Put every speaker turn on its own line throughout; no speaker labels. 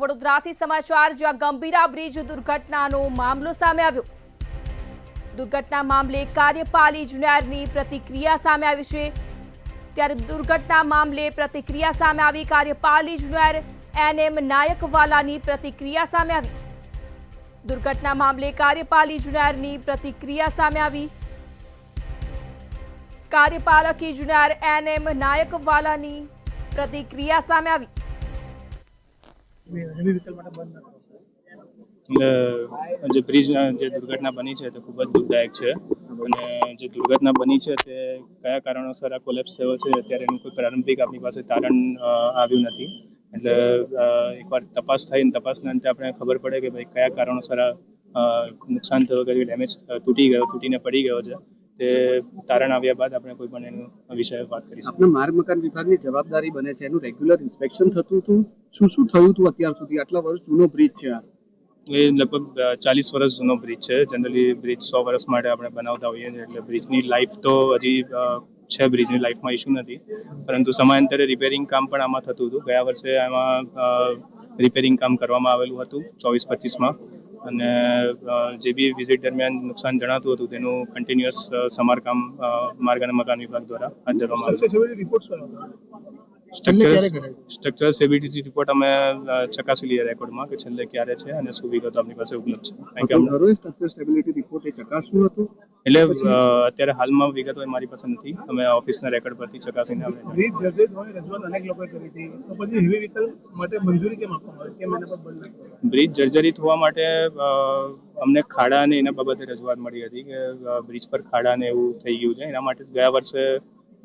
વડોદરાથી સમાચાર, જ્યાં ગંભીરા બ્રિજ દુર્ઘટનાનો મામલો સામે આવ્યો। દુર્ઘટના મામલે કાર્યપાલી ઇજનેરની પ્રતિક્રિયા સામે આવી છે। ત્યારે દુર્ઘટના મામલે પ્રતિક્રિયા સામે આવી કાર્યપાલી ઇજનેર NM નાયકવાલાની પ્રતિક્રિયા સામે આવી। દુર્ઘટના મામલે કાર્યપાલી ઇજનેરની પ્રતિક્રિયા સામે આવી। કાર્યપાલક ઇજનેર NM નાયકવાલાની પ્રતિક્રિયા સામે આવી।
જે બ્રિજ જે દુર્ઘટના બની છે તે ખૂબ જ દુઃખદાયક છે અને જે દુર્ઘટના બની છે તે કયા કારણોસર આ કોલેપ્સ થયો છે અત્યારે એનું કોઈ પ્રારંભિક આપણી પાસે તારણ આવ્યું નથી। એટલે એકવાર તપાસ થઈને તપાસના અંતે આપણે ખબર પડે કે ભાઈ કયા કારણોસર આ નુકસાન થયું કે ડેમેજ તૂટીને પડી ગયો છે તે તારણ આવ્યા બાદ આપણે કોઈ પણ એનું વિષય વાત કરીશું।
આપના માર્ગ મકાન વિભાગની જવાબદારી બને છે, એનું રેગ્યુલર ઇન્સ્પેક્શન થતું હતું, શું થયું હતું અત્યાર સુધી? આટલા વર્ષ જૂનો બ્રિજ છે આ,
એ લગભગ 40 વર્ષ જૂનો બ્રિજ છે। જનરલી બ્રિજ 100 વર્ષ માટે આપણે બનાવતા હોઈએ છીએ, એટલે બ્રિજની લાઈફ તો હજી છે, બ્રિજની લાઈફમાં ઇસ્યુ નથી, પરંતુ સમયાંતરે રિપેરિંગ કામ પણ આમાં થતું હતું। ગયા વર્ષે આમાં રિપેરિંગ કામ કરવામાં આવેલું હતું 24-25માં, અને જે બી વિઝિટ દરમિયાન નુકસાન જણાતું હતું તેનું કન્ટિન્યુઅસ સમારકામ માર્ગ અને મકાન વિભાગ દ્વારા હાથ ધરવામાં આવ્યું। સ્ટ્રક્ચરલ સ્ટેબિલિટી રિપોર્ટ અમે ચકાસી લઈએ રેકોર્ડમાં કે છેલ્લે ક્યારે છે અને શું વિગતો આપણી પાસે ઉપલબ્ધ છે।
સ્ટ્રક્ચર સ્ટેબિલિટી રિપોર્ટ એ ચકાસવું હતું,
એટલે અત્યારે હાલમાં વિગતો મારી પાસે નથી, અમે ઓફિસના રેકોર્ડ પરથી ચકાસીને
બ્રિજ જર્જરિત હોય રજૂઆત અનેક લોકોએ કરી હતી, તો પછી હેવી વ્હીકલ માટે મંજૂરી કેમ આપવામાં આવી, કેમ એના પર બંધ?
બ્રિજ જર્જરિત હોવા માટે અમને ખાડા અને એના બાબતે રજૂઆત મળી હતી કે બ્રિજ પર ખાડા ને એવું થઈ ગયું છે, એના માટે ગયા વર્ષે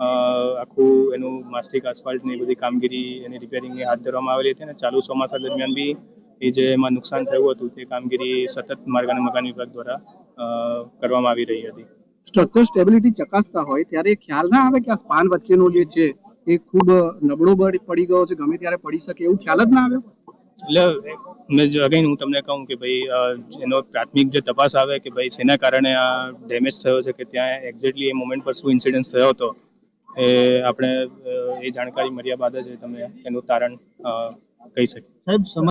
આખું એનું માસ્ટિક આસફાલ્ટ ની બધી કામગીરી એની રિપેરિંગની હાથ ધરવામાં આવેલી હતી અને ચાલુ ચોમાસા દરમિયાન બી એ જે એમાં નુકસાન થયું હતું તે કામગીરી સતત માર્ગ અને મકાન વિભાગ દ્વારા કરવામાં આવી રહી હતી।
સ્ટ્રક્ચર સ્ટેબિલિટી ચકાસતા હોય ત્યારે ખ્યાલ ના આવે કે આ સ્પાન વચ્ચેનો જે છે એ ખૂબ નબળો પડી ગયો છે, ગમે ત્યારે પડી શકે, એવું ખ્યાલ જ ના આવ્યો?
એટલે અગેન હું તમને કહું કે ભાઈ એનો પ્રાથમિક જે તપાસ આવે કે ભાઈ શેના કારણે આ ડેમેજ થયો છે, કે ત્યાં એક્ઝેક્ટલી એ મોમેન્ટ પર શું ઇન્સિડન્સ થયો હતો, એ આપણે એ જાણકારી મળ્યા બાદ જ તમે એનું તારણ કહી શકીએ।
સાહેબ,